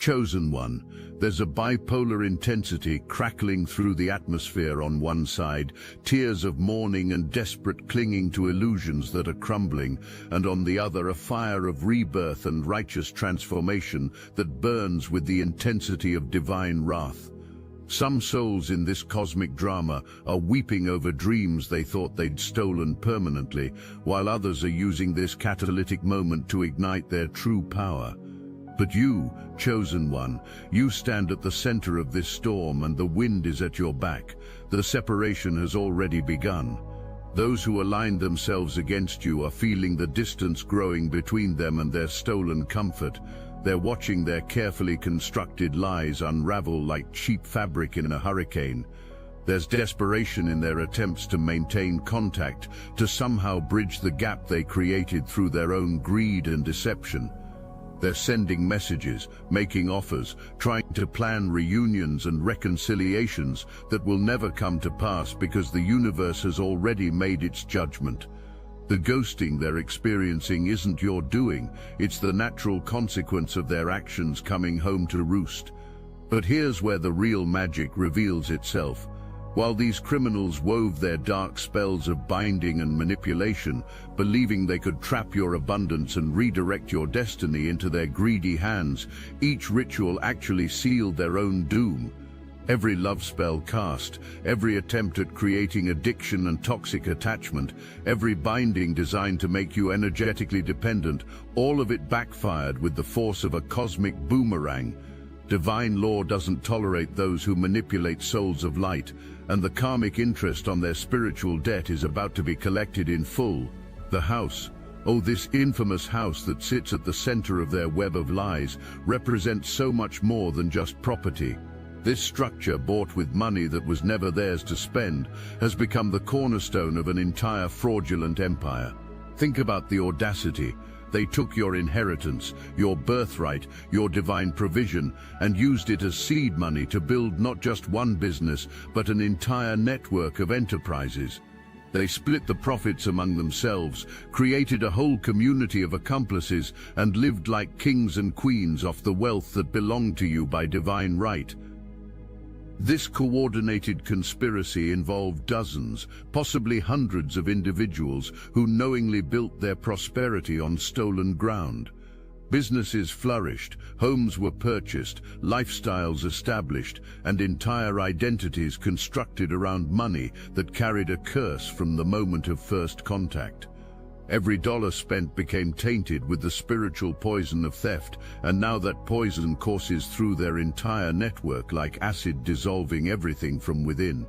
Chosen One, there's a bipolar intensity crackling through the atmosphere on one side, tears of mourning and desperate clinging to illusions that are crumbling, and on the other a fire of rebirth and righteous transformation that burns with the intensity of divine wrath. Some souls in this cosmic drama are weeping over dreams they thought they'd stolen permanently, while others are using this catalytic moment to ignite their true power. But you, Chosen One, you stand at the center of this storm and the wind is at your back. The separation has already begun. Those who aligned themselves against you are feeling the distance growing between them and their stolen comfort. They're watching their carefully constructed lies unravel like cheap fabric in a hurricane. There's desperation in their attempts to maintain contact, to somehow bridge the gap they created through their own greed and deception. They're sending messages, making offers, trying to plan reunions and reconciliations that will never come to pass because the universe has already made its judgment. The ghosting they're experiencing isn't your doing, it's the natural consequence of their actions coming home to roost. But here's where the real magic reveals itself. While these criminals wove their dark spells of binding and manipulation, believing they could trap your abundance and redirect your destiny into their greedy hands, each ritual actually sealed their own doom. Every love spell cast, every attempt at creating addiction and toxic attachment, every binding designed to make you energetically dependent, all of it backfired with the force of a cosmic boomerang. Divine law doesn't tolerate those who manipulate souls of light, and the karmic interest on their spiritual debt is about to be collected in full. The house, oh, this infamous house that sits at the center of their web of lies, represents so much more than just property. This structure, bought with money that was never theirs to spend, has become the cornerstone of an entire fraudulent empire. Think about the audacity. They took your inheritance, your birthright, your divine provision, and used it as seed money to build not just one business, but an entire network of enterprises. They split the profits among themselves, created a whole community of accomplices, and lived like kings and queens off the wealth that belonged to you by divine right. This coordinated conspiracy involved dozens, possibly hundreds of individuals who knowingly built their prosperity on stolen ground. Businesses flourished, homes were purchased, lifestyles established, and entire identities constructed around money that carried a curse from the moment of first contact. Every dollar spent became tainted with the spiritual poison of theft, and now that poison courses through their entire network like acid, dissolving everything from within.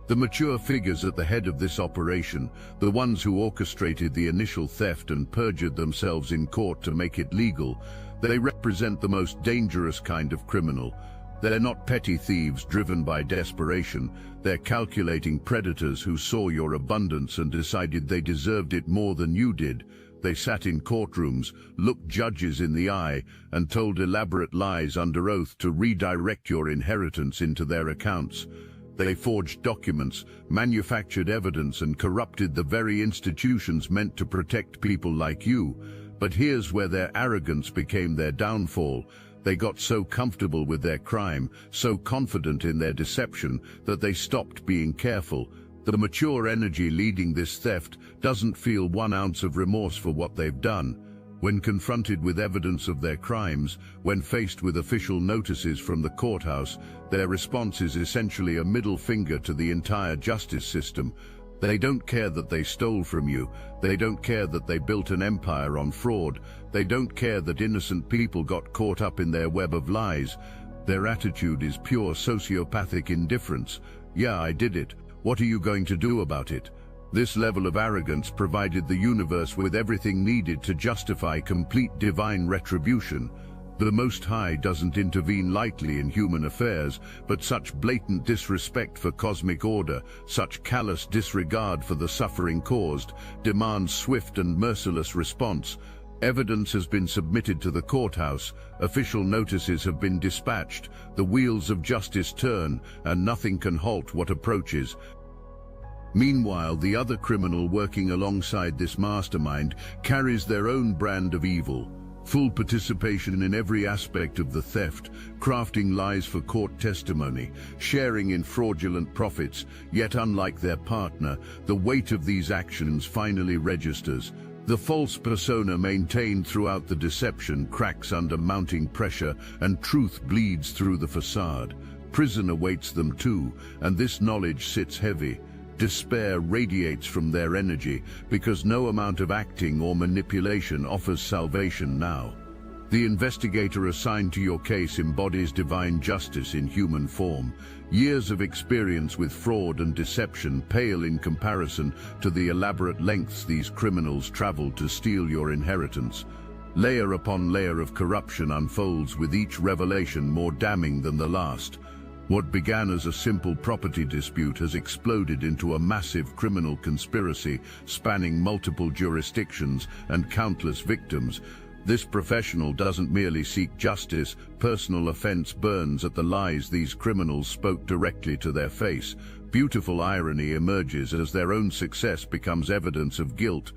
The mature figures at the head of this operation, the ones who orchestrated the initial theft and perjured themselves in court to make it legal, they represent the most dangerous kind of criminal. They're not petty thieves driven by desperation. They're calculating predators who saw your abundance and decided they deserved it more than you did. They sat in courtrooms, looked judges in the eye, and told elaborate lies under oath to redirect your inheritance into their accounts. They forged documents, manufactured evidence, and corrupted the very institutions meant to protect people like you. But here's where their arrogance became their downfall. They got so comfortable with their crime, so confident in their deception, that they stopped being careful. The mature energy leading this theft doesn't feel 1 ounce of remorse for what they've done. When confronted with evidence of their crimes, when faced with official notices from the courthouse, their response is essentially a middle finger to the entire justice system. They don't care that they stole from you. They don't care that they built an empire on fraud. They don't care that innocent people got caught up in their web of lies. Their attitude is pure sociopathic indifference. Yeah, I did it. What are you going to do about it? This level of arrogance provided the universe with everything needed to justify complete divine retribution. The Most High doesn't intervene lightly in human affairs, but such blatant disrespect for cosmic order, such callous disregard for the suffering caused, demands swift and merciless response. Evidence has been submitted to the courthouse, official notices have been dispatched, the wheels of justice turn, and nothing can halt what approaches. Meanwhile, the other criminal working alongside this mastermind carries their own brand of evil. Full participation in every aspect of the theft, crafting lies for court testimony, sharing in fraudulent profits, yet unlike their partner, the weight of these actions finally registers. The false persona maintained throughout the deception cracks under mounting pressure, and truth bleeds through the facade. Prison awaits them too, and this knowledge sits heavy. Despair radiates from their energy, because no amount of acting or manipulation offers salvation now. The investigator assigned to your case embodies divine justice in human form. Years of experience with fraud and deception pale in comparison to the elaborate lengths these criminals traveled to steal your inheritance. Layer upon layer of corruption unfolds, with each revelation more damning than the last. What began as a simple property dispute has exploded into a massive criminal conspiracy spanning multiple jurisdictions and countless victims. This professional doesn't merely seek justice. Personal offense burns at the lies these criminals spoke directly to their face. Beautiful irony emerges as their own success becomes evidence of guilt.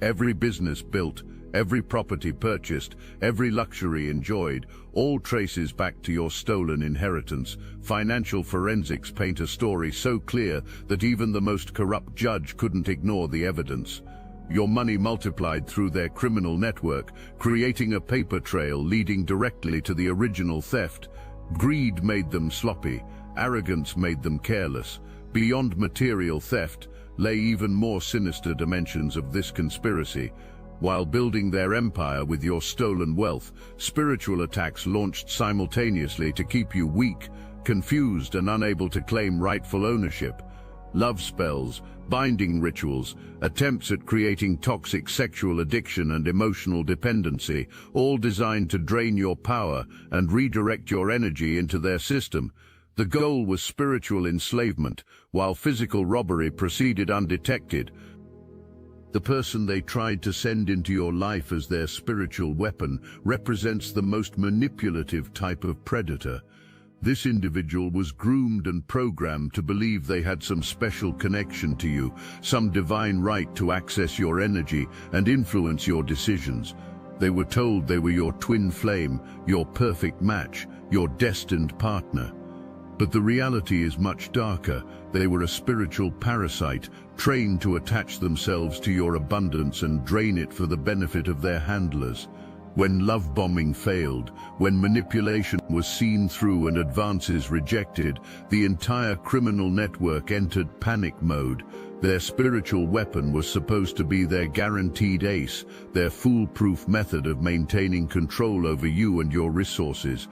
Every business built, every property purchased, every luxury enjoyed, all traces back to your stolen inheritance. Financial forensics paint a story so clear that even the most corrupt judge couldn't ignore the evidence. Your money multiplied through their criminal network, creating a paper trail leading directly to the original theft. Greed made them sloppy, arrogance made them careless. Beyond material theft lay even more sinister dimensions of this conspiracy. While building their empire with your stolen wealth, spiritual attacks launched simultaneously to keep you weak, confused, and unable to claim rightful ownership. Love spells, binding rituals, attempts at creating toxic sexual addiction and emotional dependency, all designed to drain your power and redirect your energy into their system. The goal was spiritual enslavement, while physical robbery proceeded undetected. The person they tried to send into your life as their spiritual weapon represents the most manipulative type of predator. This individual was groomed and programmed to believe they had some special connection to you, some divine right to access your energy and influence your decisions. They were told they were your twin flame, your perfect match, your destined partner. But the reality is much darker. They were a spiritual parasite, trained to attach themselves to your abundance and drain it for the benefit of their handlers. When love bombing failed, when manipulation was seen through and advances rejected, the entire criminal network entered panic mode. Their spiritual weapon was supposed to be their guaranteed ace, their foolproof method of maintaining control over you and your resources.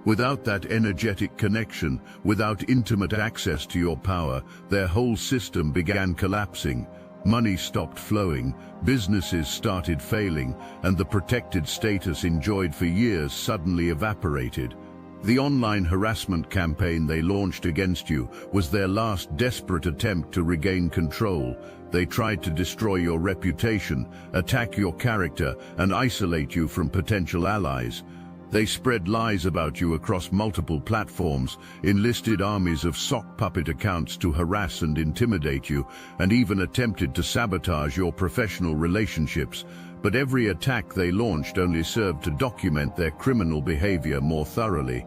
Without that energetic connection, without intimate access to your power, their whole system began collapsing. Money stopped flowing, businesses started failing, and the protected status enjoyed for years suddenly evaporated. The online harassment campaign they launched against you was their last desperate attempt to regain control. They tried to destroy your reputation, attack your character, and isolate you from potential allies. They spread lies about you across multiple platforms, enlisted armies of sock puppet accounts to harass and intimidate you, and even attempted to sabotage your professional relationships. But every attack they launched only served to document their criminal behavior more thoroughly.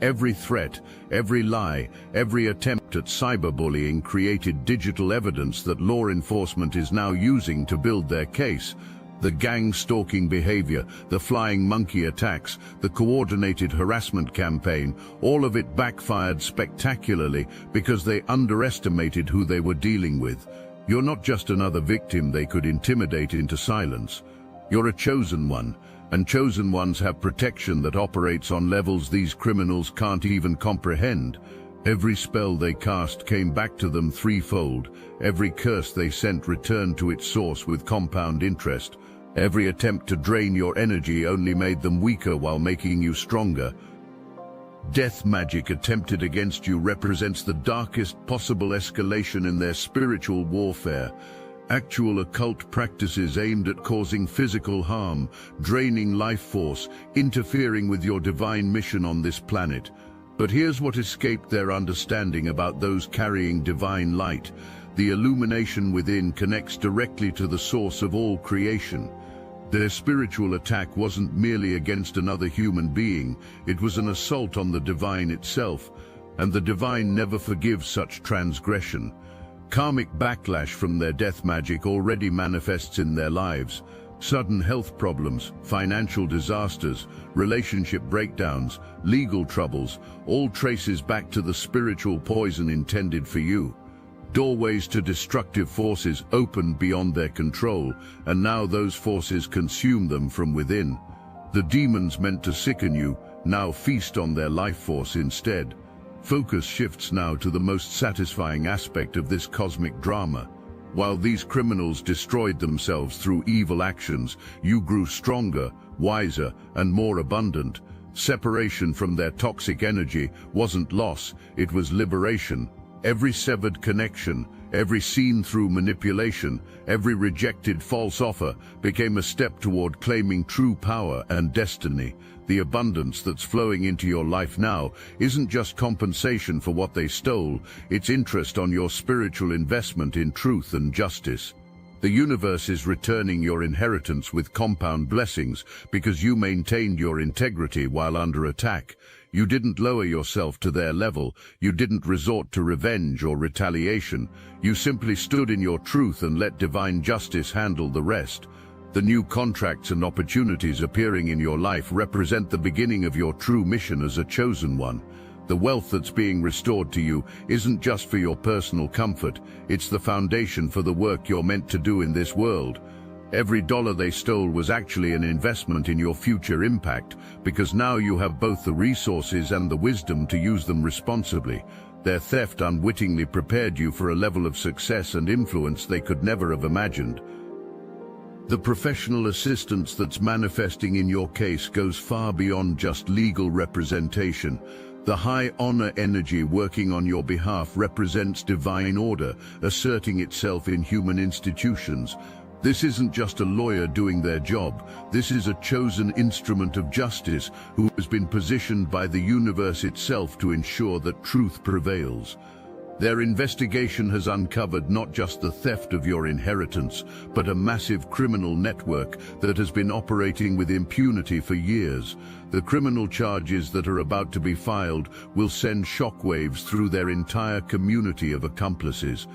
Every threat, every lie, every attempt at cyberbullying created digital evidence that law enforcement is now using to build their case. The gang-stalking behavior, the flying monkey attacks, the coordinated harassment campaign, all of it backfired spectacularly because they underestimated who they were dealing with. You're not just another victim they could intimidate into silence. You're a chosen one, and chosen ones have protection that operates on levels these criminals can't even comprehend. Every spell they cast came back to them threefold. Every curse they sent returned to its source with compound interest. Every attempt to drain your energy only made them weaker while making you stronger. Death magic attempted against you represents the darkest possible escalation in their spiritual warfare. Actual occult practices aimed at causing physical harm, draining life force, interfering with your divine mission on this planet. But here's what escaped their understanding about those carrying divine light. The illumination within connects directly to the source of all creation. Their spiritual attack wasn't merely against another human being, it was an assault on the divine itself, and the divine never forgives such transgression. Karmic backlash from their death magic already manifests in their lives. Sudden health problems, financial disasters, relationship breakdowns, legal troubles, all traces back to the spiritual poison intended for you. Doorways to destructive forces opened beyond their control, and now those forces consume them from within. The demons meant to sicken you now feast on their life force instead. Focus shifts now to the most satisfying aspect of this cosmic drama. While these criminals destroyed themselves through evil actions, you grew stronger, wiser, and more abundant. Separation from their toxic energy wasn't loss, it was liberation. Every severed connection, every seen-through manipulation, every rejected false offer became a step toward claiming true power and destiny. The abundance that's flowing into your life now isn't just compensation for what they stole, it's interest on your spiritual investment in truth and justice. The universe is returning your inheritance with compound blessings because you maintained your integrity while under attack. You didn't lower yourself to their level, you didn't resort to revenge or retaliation. You simply stood in your truth and let divine justice handle the rest. The new contracts and opportunities appearing in your life represent the beginning of your true mission as a chosen one. The wealth that's being restored to you isn't just for your personal comfort, it's the foundation for the work you're meant to do in this world. Every dollar they stole was actually an investment in your future impact, because now you have both the resources and the wisdom to use them responsibly. Their theft unwittingly prepared you for a level of success and influence they could never have imagined. The professional assistance that's manifesting in your case goes far beyond just legal representation. The high honor energy working on your behalf represents divine order, asserting itself in human institutions. This isn't just a lawyer doing their job. This is a chosen instrument of justice who has been positioned by the universe itself to ensure that truth prevails. Their investigation has uncovered not just the theft of your inheritance, but a massive criminal network that has been operating with impunity for years. The criminal charges that are about to be filed will send shockwaves through their entire community of accomplices.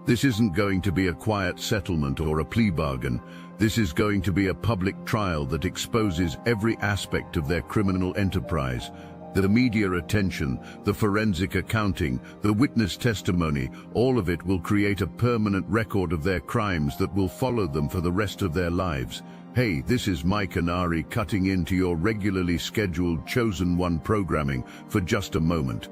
This isn't going to be a quiet settlement or a plea bargain. This is going to be a public trial that exposes every aspect of their criminal enterprise. The media attention, the forensic accounting, the witness testimony, all of it will create a permanent record of their crimes that will follow them for the rest of their lives. Hey, this is Mike Anari cutting into your regularly scheduled Chosen One programming for just a moment.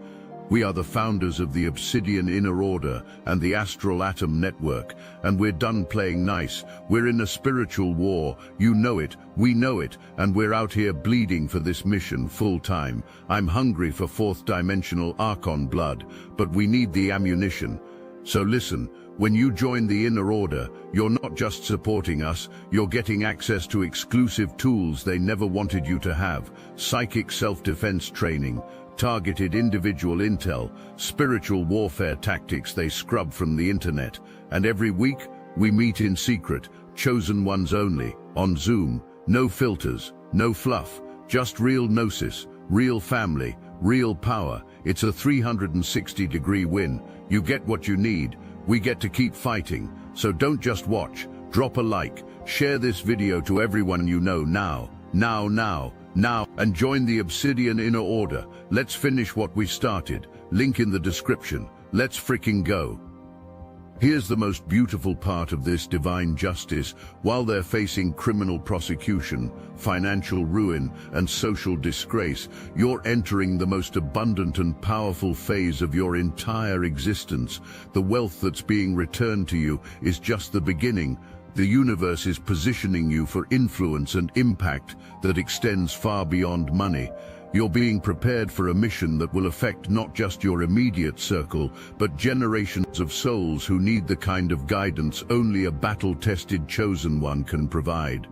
We are the founders of the Obsidian Inner Order and the Astral Atom Network, and we're done playing nice. We're in a spiritual war. You know it, we know it, and we're out here bleeding for this mission full time. I'm hungry for fourth dimensional Archon blood, but we need the ammunition. So listen, when you join the Inner Order, you're not just supporting us, you're getting access to exclusive tools they never wanted you to have: psychic self-defense training, targeted individual intel, spiritual warfare tactics they scrub from the internet. And every week, we meet in secret, chosen ones only, on Zoom. No filters, no fluff, just real gnosis, real family, real power. It's a 360-degree win. You get what you need. We get to keep fighting. So don't just watch. Drop a like. Share this video to everyone you know now, and join the Obsidian Inner Order. Let's finish what we started. Link in the description. Let's freaking go. Here's the most beautiful part of this divine justice. While they're facing criminal prosecution, financial ruin, and social disgrace, you're entering the most abundant and powerful phase of your entire existence. The wealth that's being returned to you is just the beginning. The universe is positioning you for influence and impact that extends far beyond money. You're being prepared for a mission that will affect not just your immediate circle, but generations of souls who need the kind of guidance only a battle-tested chosen one can provide.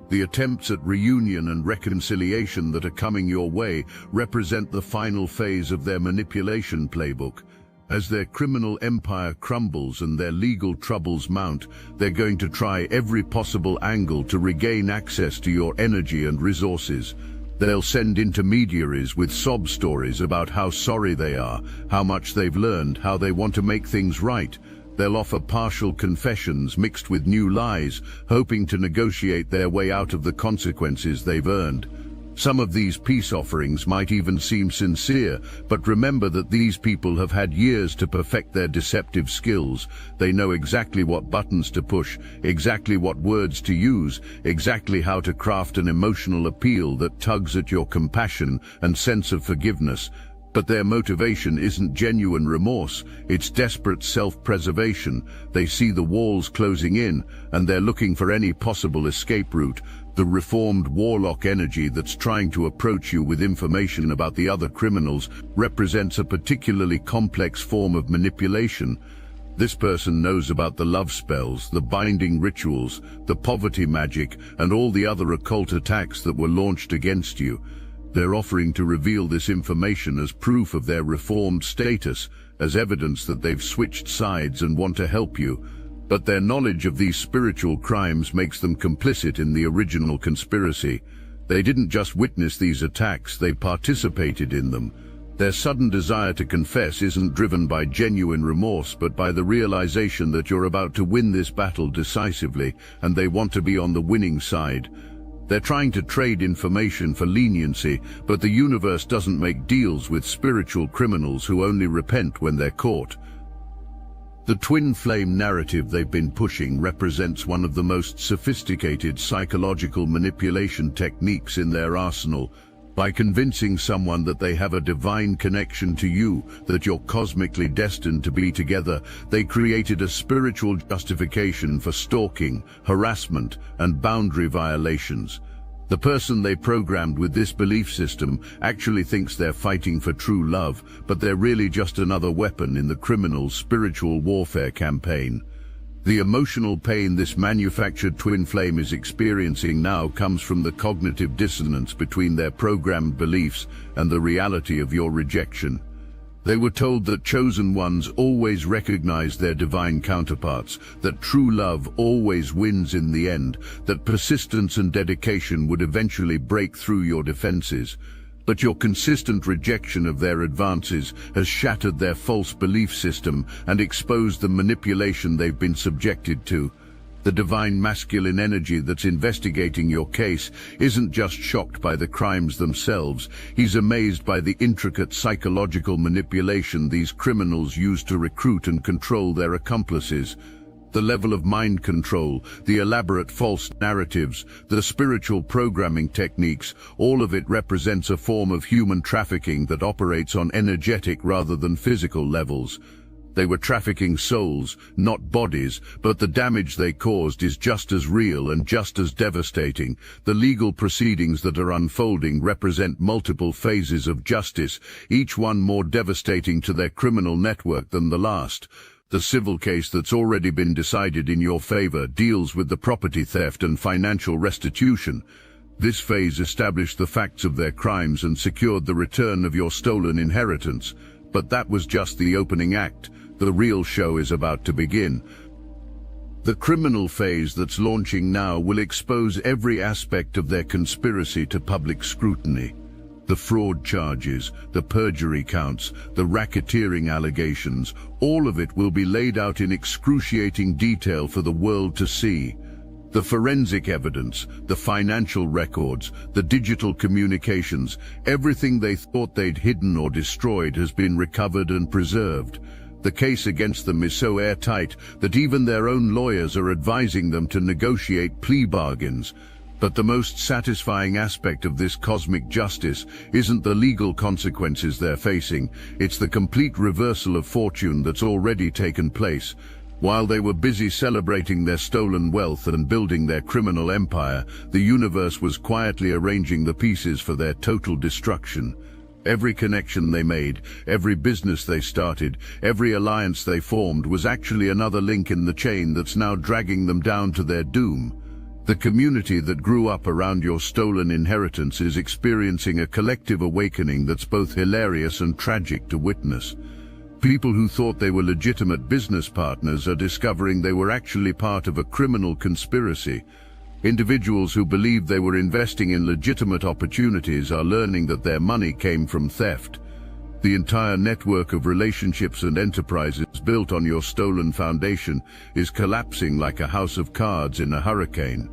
The attempts at reunion and reconciliation that are coming your way represent the final phase of their manipulation playbook. As their criminal empire crumbles and their legal troubles mount, they're going to try every possible angle to regain access to your energy and resources. They'll send intermediaries with sob stories about how sorry they are, how much they've learned, how they want to make things right. They'll offer partial confessions mixed with new lies, hoping to negotiate their way out of the consequences they've earned. Some of these peace offerings might even seem sincere, but remember that these people have had years to perfect their deceptive skills. They know exactly what buttons to push, exactly what words to use, exactly how to craft an emotional appeal that tugs at your compassion and sense of forgiveness. But their motivation isn't genuine remorse, it's desperate self-preservation. They see the walls closing in, and they're looking for any possible escape route. The reformed warlock energy that's trying to approach you with information about the other criminals represents a particularly complex form of manipulation. This person knows about the love spells, the binding rituals, the poverty magic, and all the other occult attacks that were launched against you. They're offering to reveal this information as proof of their reformed status, as evidence that they've switched sides and want to help you. But their knowledge of these spiritual crimes makes them complicit in the original conspiracy. They didn't just witness these attacks, they participated in them. Their sudden desire to confess isn't driven by genuine remorse, but by the realization that you're about to win this battle decisively, and they want to be on the winning side. They're trying to trade information for leniency, but the universe doesn't make deals with spiritual criminals who only repent when they're caught. The twin flame narrative they've been pushing represents one of the most sophisticated psychological manipulation techniques in their arsenal. By convincing someone that they have a divine connection to you, that you're cosmically destined to be together, they created a spiritual justification for stalking, harassment, and boundary violations. The person they programmed with this belief system actually thinks they're fighting for true love, but they're really just another weapon in the criminal's spiritual warfare campaign. The emotional pain this manufactured twin flame is experiencing now comes from the cognitive dissonance between their programmed beliefs and the reality of your rejection. They were told that chosen ones always recognize their divine counterparts, that true love always wins in the end, that persistence and dedication would eventually break through your defenses. But your consistent rejection of their advances has shattered their false belief system and exposed the manipulation they've been subjected to. The divine masculine energy that's investigating your case isn't just shocked by the crimes themselves, he's amazed by the intricate psychological manipulation these criminals use to recruit and control their accomplices. The level of mind control, the elaborate false narratives, the spiritual programming techniques, all of it represents a form of human trafficking that operates on energetic rather than physical levels. They were trafficking souls, not bodies, but the damage they caused is just as real and just as devastating. The legal proceedings that are unfolding represent multiple phases of justice, each one more devastating to their criminal network than the last. The civil case that's already been decided in your favor deals with the property theft and financial restitution. This phase established the facts of their crimes and secured the return of your stolen inheritance. But that was just the opening act. The real show is about to begin. The criminal phase that's launching now will expose every aspect of their conspiracy to public scrutiny. The fraud charges, the perjury counts, the racketeering allegations, all of it will be laid out in excruciating detail for the world to see. The forensic evidence, the financial records, the digital communications, everything they thought they'd hidden or destroyed has been recovered and preserved. The case against them is so airtight that even their own lawyers are advising them to negotiate plea bargains. But the most satisfying aspect of this cosmic justice isn't the legal consequences they're facing, it's the complete reversal of fortune that's already taken place. While they were busy celebrating their stolen wealth and building their criminal empire, the universe was quietly arranging the pieces for their total destruction. Every connection they made, every business they started, every alliance they formed was actually another link in the chain that's now dragging them down to their doom. The community that grew up around your stolen inheritance is experiencing a collective awakening that's both hilarious and tragic to witness. People who thought they were legitimate business partners are discovering they were actually part of a criminal conspiracy. Individuals who believed they were investing in legitimate opportunities are learning that their money came from theft. The entire network of relationships and enterprises built on your stolen foundation is collapsing like a house of cards in a hurricane.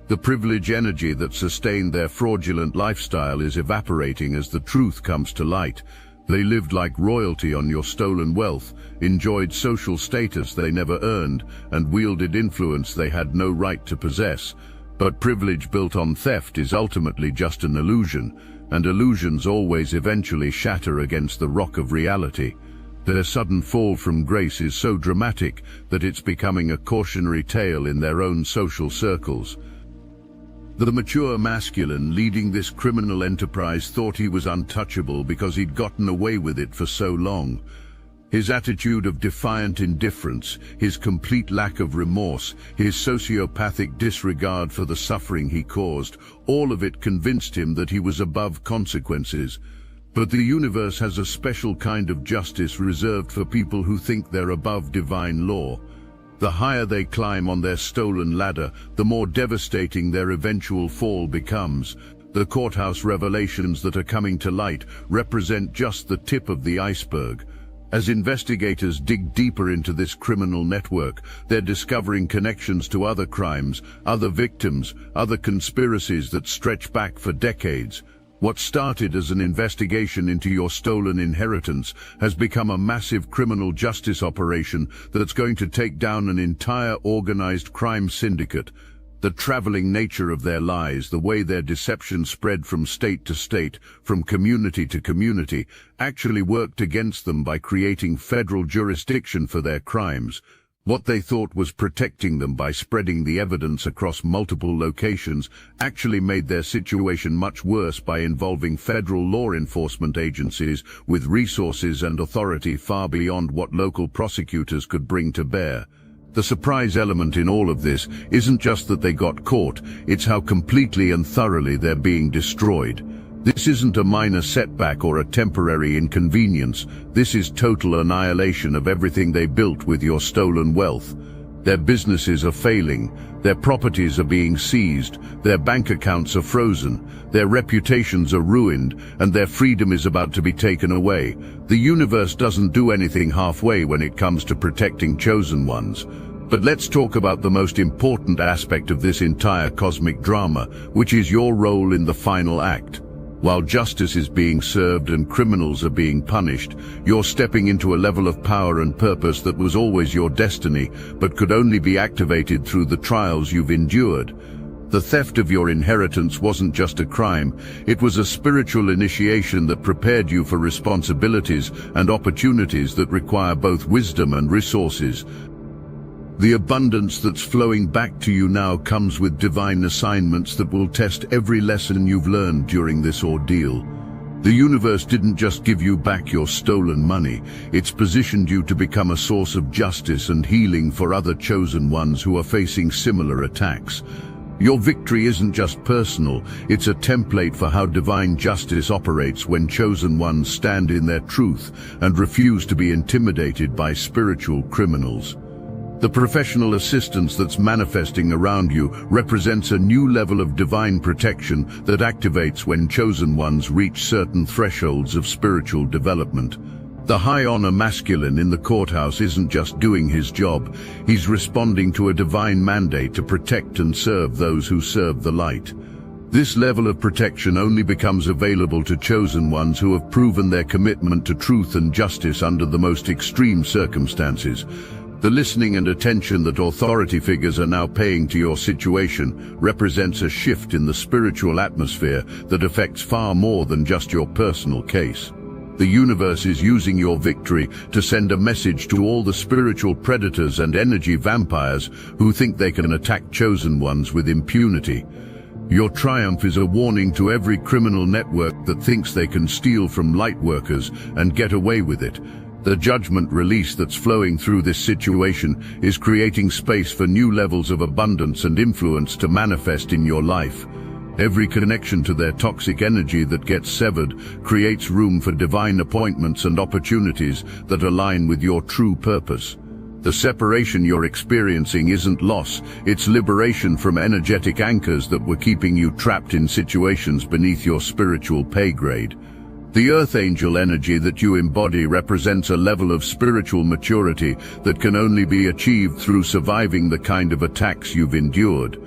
The privilege energy that sustained their fraudulent lifestyle is evaporating as the truth comes to light. They lived like royalty on your stolen wealth, enjoyed social status they never earned, and wielded influence they had no right to possess. But privilege built on theft is ultimately just an illusion, and illusions always eventually shatter against the rock of reality. Their sudden fall from grace is so dramatic that it's becoming a cautionary tale in their own social circles. The mature masculine leading this criminal enterprise thought he was untouchable because he'd gotten away with it for so long. His attitude of defiant indifference, his complete lack of remorse, his sociopathic disregard for the suffering he caused, all of it convinced him that he was above consequences. But the universe has a special kind of justice reserved for people who think they're above divine law. The higher they climb on their stolen ladder, the more devastating their eventual fall becomes. The courthouse revelations that are coming to light represent just the tip of the iceberg. As investigators dig deeper into this criminal network, they're discovering connections to other crimes, other victims, other conspiracies that stretch back for decades. What started as an investigation into your stolen inheritance has become a massive criminal justice operation that's going to take down an entire organized crime syndicate. The traveling nature of their lies, the way their deception spread from state to state, from community to community, actually worked against them by creating federal jurisdiction for their crimes. What they thought was protecting them by spreading the evidence across multiple locations actually made their situation much worse by involving federal law enforcement agencies with resources and authority far beyond what local prosecutors could bring to bear. The surprise element in all of this isn't just that they got caught, it's how completely and thoroughly they're being destroyed. This isn't a minor setback or a temporary inconvenience. This is total annihilation of everything they built with your stolen wealth. Their businesses are failing, their properties are being seized, their bank accounts are frozen, their reputations are ruined, and their freedom is about to be taken away. The universe doesn't do anything halfway when it comes to protecting chosen ones. But let's talk about the most important aspect of this entire cosmic drama, which is your role in the final act. While justice is being served and criminals are being punished, you're stepping into a level of power and purpose that was always your destiny, but could only be activated through the trials you've endured. The theft of your inheritance wasn't just a crime, it was a spiritual initiation that prepared you for responsibilities and opportunities that require both wisdom and resources. The abundance that's flowing back to you now comes with divine assignments that will test every lesson you've learned during this ordeal. The universe didn't just give you back your stolen money, it's positioned you to become a source of justice and healing for other chosen ones who are facing similar attacks. Your victory isn't just personal, it's a template for how divine justice operates when chosen ones stand in their truth and refuse to be intimidated by spiritual criminals. The professional assistance that's manifesting around you represents a new level of divine protection that activates when chosen ones reach certain thresholds of spiritual development. The high-honor masculine in the courthouse isn't just doing his job, he's responding to a divine mandate to protect and serve those who serve the light. This level of protection only becomes available to chosen ones who have proven their commitment to truth and justice under the most extreme circumstances. The listening and attention that authority figures are now paying to your situation represents a shift in the spiritual atmosphere that affects far more than just your personal case. The universe is using your victory to send a message to all the spiritual predators and energy vampires who think they can attack chosen ones with impunity. Your triumph is a warning to every criminal network that thinks they can steal from light workers and get away with it. The judgment release that's flowing through this situation is creating space for new levels of abundance and influence to manifest in your life. Every connection to their toxic energy that gets severed creates room for divine appointments and opportunities that align with your true purpose. The separation you're experiencing isn't loss, it's liberation from energetic anchors that were keeping you trapped in situations beneath your spiritual pay grade. The Earth Angel energy that you embody represents a level of spiritual maturity that can only be achieved through surviving the kind of attacks you've endured.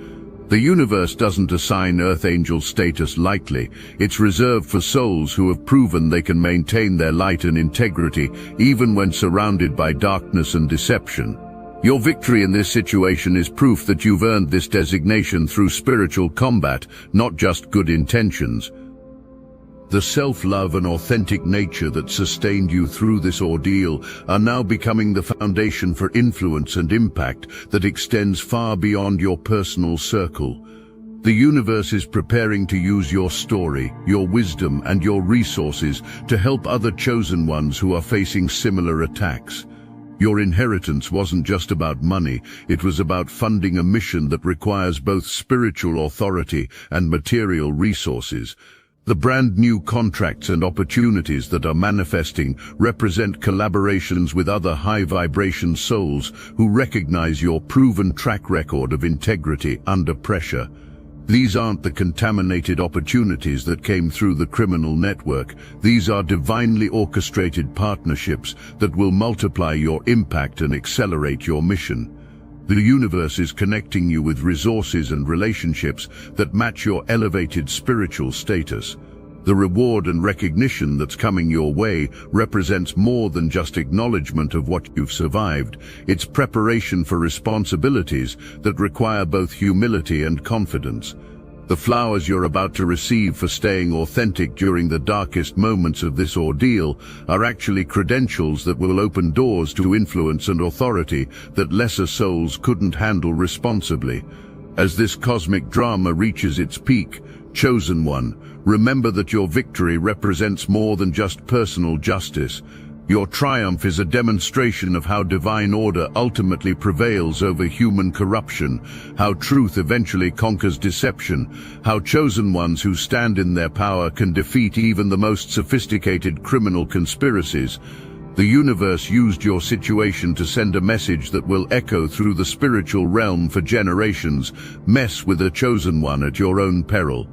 The universe doesn't assign Earth Angel status lightly. It's reserved for souls who have proven they can maintain their light and integrity even when surrounded by darkness and deception. Your victory in this situation is proof that you've earned this designation through spiritual combat, not just good intentions. The self-love and authentic nature that sustained you through this ordeal are now becoming the foundation for influence and impact that extends far beyond your personal circle. The universe is preparing to use your story, your wisdom, and your resources to help other chosen ones who are facing similar attacks. Your inheritance wasn't just about money, it was about funding a mission that requires both spiritual authority and material resources. The brand new contracts and opportunities that are manifesting represent collaborations with other high-vibration souls who recognize your proven track record of integrity under pressure. These aren't the contaminated opportunities that came through the criminal network. These are divinely orchestrated partnerships that will multiply your impact and accelerate your mission. The universe is connecting you with resources and relationships that match your elevated spiritual status. The reward and recognition that's coming your way represents more than just acknowledgement of what you've survived. It's preparation for responsibilities that require both humility and confidence. The flowers you're about to receive for staying authentic during the darkest moments of this ordeal are actually credentials that will open doors to influence and authority that lesser souls couldn't handle responsibly. As this cosmic drama reaches its peak, Chosen One, remember that your victory represents more than just personal justice. Your triumph is a demonstration of how divine order ultimately prevails over human corruption, how truth eventually conquers deception, how chosen ones who stand in their power can defeat even the most sophisticated criminal conspiracies. The universe used your situation to send a message that will echo through the spiritual realm for generations. Mess with a chosen one at your own peril.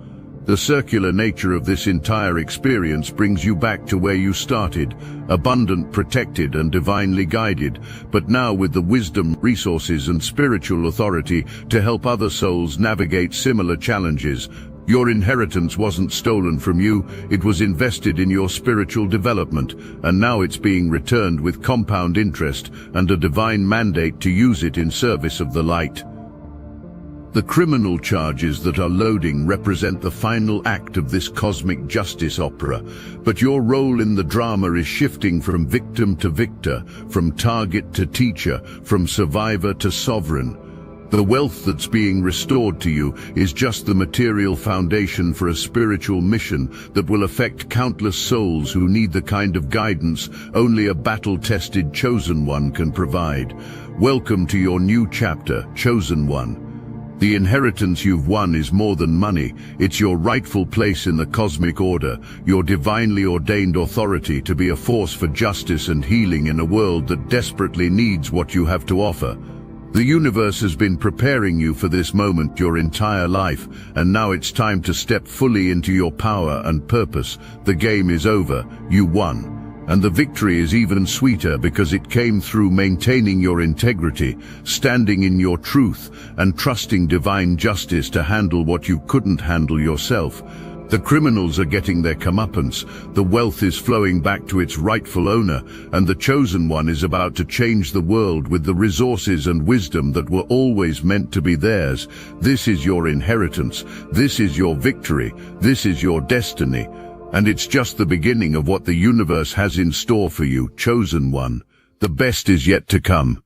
The circular nature of this entire experience brings you back to where you started, abundant, protected, and divinely guided, but now with the wisdom, resources, and spiritual authority to help other souls navigate similar challenges. Your inheritance wasn't stolen from you, it was invested in your spiritual development, and now it's being returned with compound interest and a divine mandate to use it in service of the light. The criminal charges that are loading represent the final act of this cosmic justice opera, but your role in the drama is shifting from victim to victor, from target to teacher, from survivor to sovereign. The wealth that's being restored to you is just the material foundation for a spiritual mission that will affect countless souls who need the kind of guidance only a battle-tested chosen one can provide. Welcome to your new chapter, Chosen One. The inheritance you've won is more than money. It's your rightful place in the cosmic order, your divinely ordained authority to be a force for justice and healing in a world that desperately needs what you have to offer. The universe has been preparing you for this moment your entire life, and now it's time to step fully into your power and purpose. The game is over. You won. And the victory is even sweeter because it came through maintaining your integrity, standing in your truth, and trusting divine justice to handle what you couldn't handle yourself. The criminals are getting their comeuppance, the wealth is flowing back to its rightful owner, and the chosen one is about to change the world with the resources and wisdom that were always meant to be theirs. This is your inheritance, this is your victory, this is your destiny. And it's just the beginning of what the universe has in store for you, Chosen One. The best is yet to come.